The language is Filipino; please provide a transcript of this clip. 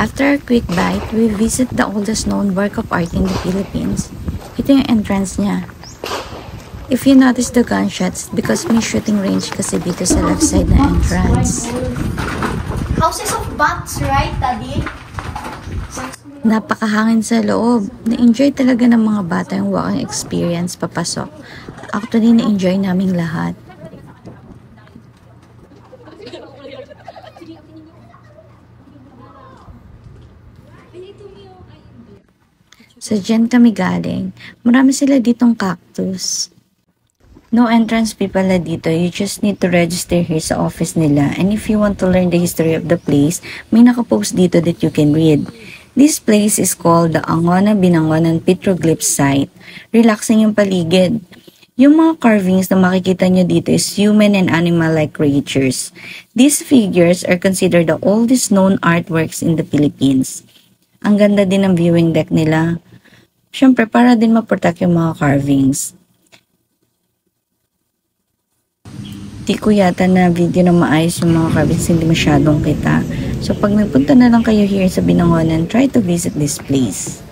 After a quick bite, we visit the oldest known work of art in the Philippines. Ito yung entrance niya. If you notice the gunshots, because may shooting range kasi dito sa left side na entrance. Houses of Bats, right, Daddy? Napakahangin sa loob. Na-enjoy talaga ng mga bata yung walking experience papasok. Actually, na-enjoy naming lahat. Sa dyan kami galing. Marami sila ditong cactus. No entrance fee pala dito. You just need to register here sa office nila. And if you want to learn the history of the place, may nakapost dito that you can read. This place is called the Angona Binangonan Petroglyph Site. Relaxing yung paligid. Yung mga carvings na makikita nyo dito is human and animal-like creatures. These figures are considered the oldest known artworks in the Philippines. Ang ganda din ng viewing deck nila. Siyempre, para din ma-protect yung mga carvings. Di ko yata na video na maayos yung mga carvings, hindi masyadong kita. So, pag nagpunta na lang kayo here sa Binangonan, try to visit this place.